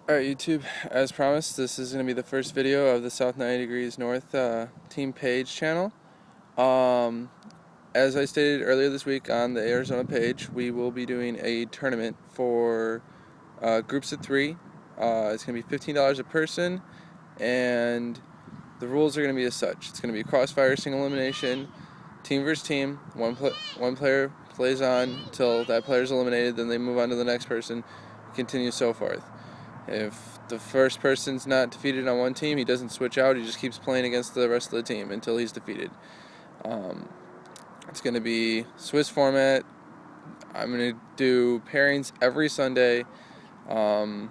Alright YouTube, as promised, this is going to be the first video of the South 90 Degrees North Team Page channel. Um, as I stated earlier this week on the Arizona page, we will be doing a tournament for groups of 3. It's going to be $15 a person, and the rules are going to be as such. It's going to be a crossfire single elimination, team versus team. One player plays on until that player is eliminated, then they move on to the next person, continue so forth. If the first person's not defeated on one team, he doesn't switch out. He just keeps playing against the rest of the team until he's defeated. Um, it's going to be Swiss format. I'm going to do pairings every Sunday. On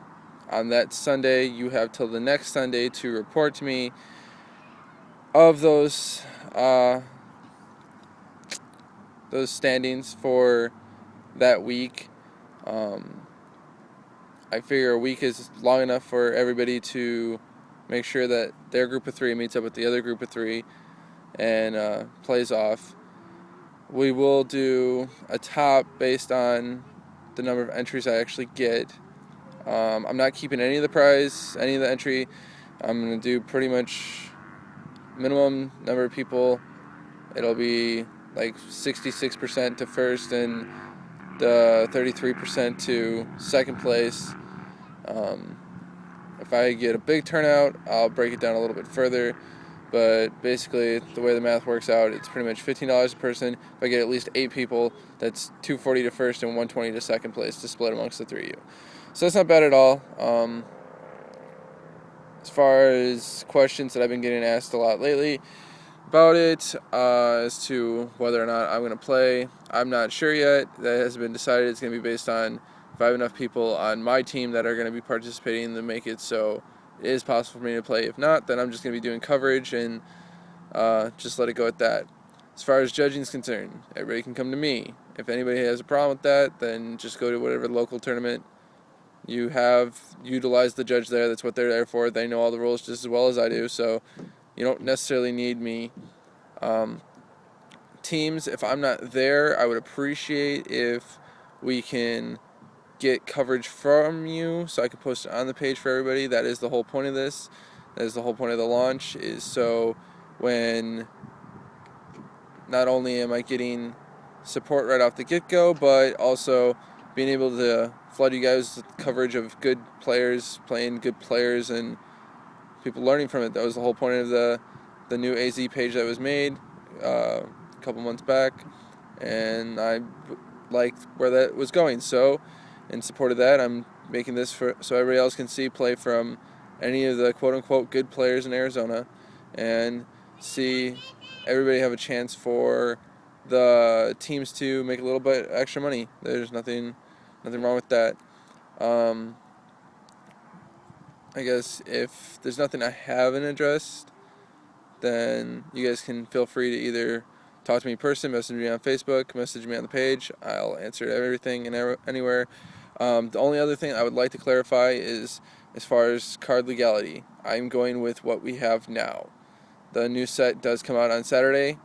that Sunday, you have till the next Sunday to report to me of those standings for that week. I figure a week is long enough for everybody to make sure that their group of 3 meets up with the other group of 3 and plays off. We will do a top based on the number of entries I actually get. I'm not keeping any of the prize, any of the entry. I'm going to do pretty much minimum number of people. It'll be like 66% to first and the 33% to second place. If I get a big turnout, I'll break it down a little bit further. But basically, the way the math works out, it's pretty much $15 a person. If I get at least 8 people, that's $240 to first and $120 to second place to split amongst the 3 of you. So that's not bad at all. As far as questions that I've been getting asked a lot lately about it, as to whether or not I'm going to play, I'm not sure yet. That hasn't been decided. It's going to be based on if I have enough people on my team that are going to be participating to make it so it is possible for me to play. If not, then I'm just going to be doing coverage and just let it go at that. As far as judging is concerned, everybody can come to me. If anybody has a problem with that, then just go to whatever local tournament you have. Utilize the judge there. That's what they're there for. They know all the rules just as well as I do, so you don't necessarily need me. Teams, if I'm not there, I would appreciate if we can get coverage from you so I can post it on the page for everybody. That is the whole point of this. That is the whole point of the launch, is so when not only am I getting support right off the get-go, but also being able to flood you guys with coverage of good players playing good players and people learning from it. That was the whole point of the new AZ page that was made a couple months back, and I liked where that was going. So, in support of that, I'm making this so everybody else can play from any of the quote-unquote good players in Arizona, and see everybody have a chance for the teams to make a little bit extra money. There's nothing wrong with that. I guess if there's nothing I haven't addressed, then you guys can feel free to either talk to me in person, message me on Facebook, message me on the page. I'll answer everything and anywhere. The only other thing I would like to clarify is as far as card legality. I'm going with what we have now. The new set does come out on Saturday,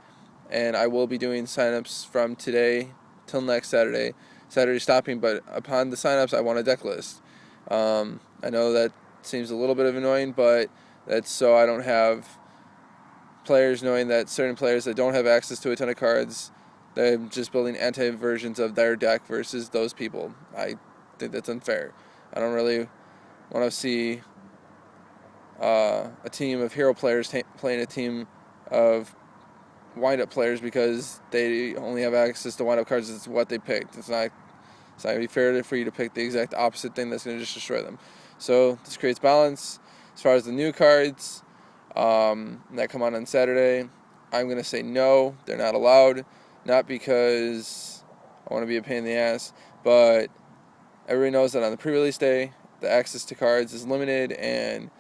and I will be doing signups from today till next Saturday. Saturday stopping, but upon the signups, I want a deck list. I know that seems a little bit of annoying, but that's so I don't have players knowing that certain players that don't have access to a ton of cards, they're just building anti-versions of their deck versus those people. I think that's unfair. I don't really want to see a team of hero players playing a team of wind-up players because they only have access to wind-up cards. It's what they picked. It's not going to be fair for you to pick the exact opposite thing that's going to just destroy them. So this creates balance. As far as the new cards that come on Saturday, I'm going to say no, they're not allowed. Not because I want to be a pain in the ass, but everybody knows that on the pre-release day, the access to cards is limited, and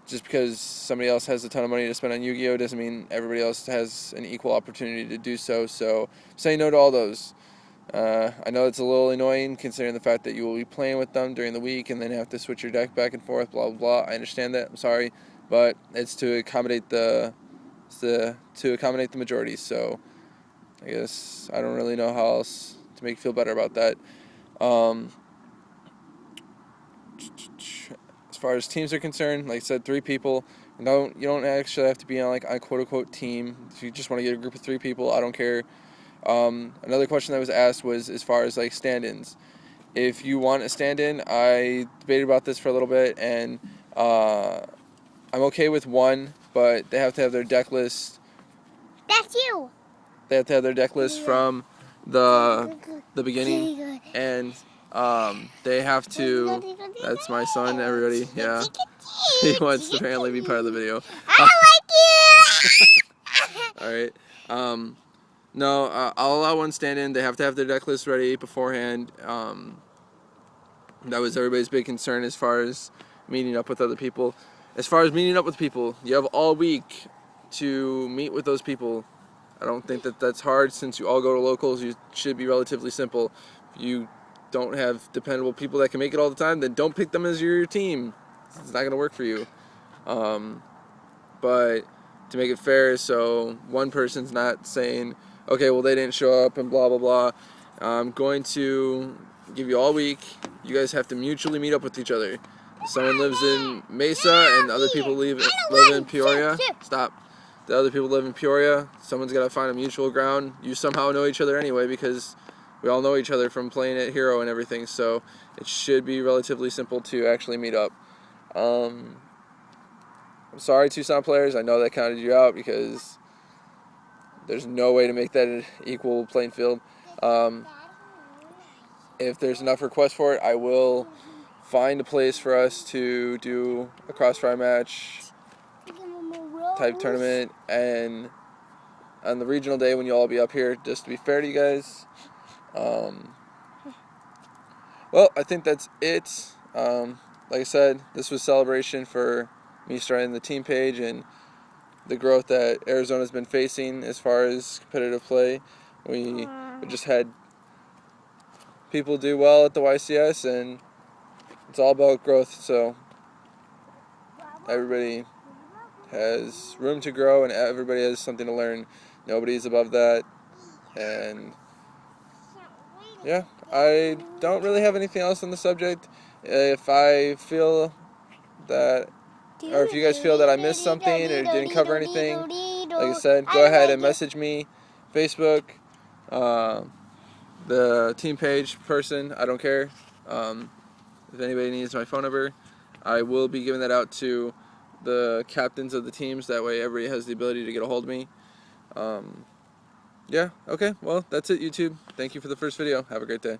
just because somebody else has a ton of money to spend on Yu-Gi-Oh! Doesn't mean everybody else has an equal opportunity to do so. So say no to all those. I know it's a little annoying considering the fact that you will be playing with them during the week and then have to switch your deck back and forth, blah, blah, blah. I understand that. I'm sorry. But it's to accommodate the majority. So I guess I don't really know how else to make you feel better about that. far as teams are concerned, like I said, 3 people. You don't actually have to be on like a quote unquote team. If you just want to get a group of 3 people, I don't care. Another question that was asked was as far as like stand-ins. If you want a stand-in, I debated about this for a little bit, and I'm okay with 1, but they have to have their deck list. That's you. They have to have their deck list from the beginning, and they have to. That's my son, everybody. Yeah, he wants to apparently be part of the video. I like you. All right. No, I'll allow 1 stand-in. They have to have their deck list ready beforehand. That was everybody's big concern as far as meeting up with other people. As far as meeting up with people, you have all week to meet with those people. I don't think that that's hard since you all go to locals. You should be relatively simple. If you don't have dependable people that can make it all the time, then don't pick them as your team. It's not going to work for you. But to make it fair, so one person's not saying, okay, well, they didn't show up and blah, blah, blah. I'm going to give you all week. You guys have to mutually meet up with each other. If someone lives in Mesa and other people live in Peoria. Stop. The other people live in Peoria. Someone's got to find a mutual ground. You somehow know each other anyway because we all know each other from playing at Hero and everything. So it should be relatively simple to actually meet up. I'm sorry, Tucson players. I know that counted you out because there's no way to make that an equal playing field. If there's enough requests for it, I will find a place for us to do a crossfire match type tournament, and on the regional day when you'll all be up here, just to be fair to you guys. Well, I think that's it. Like I said, this was celebration for me starting the team page and the growth that Arizona's been facing as far as competitive play. We just had people do well at the YCS, and it's all about growth, so everybody has room to grow and everybody has something to learn. Nobody's above that, and yeah, I don't really have anything else on the subject. If I feel that, or if you guys feel that I missed something or didn't cover anything, like I said, go ahead and message me, Facebook, the team page person, I don't care. If anybody needs my phone number, I will be giving that out to the captains of the teams. That way everybody has the ability to get a hold of me. Yeah, okay, well, that's it, YouTube. Thank you for the first video. Have a great day.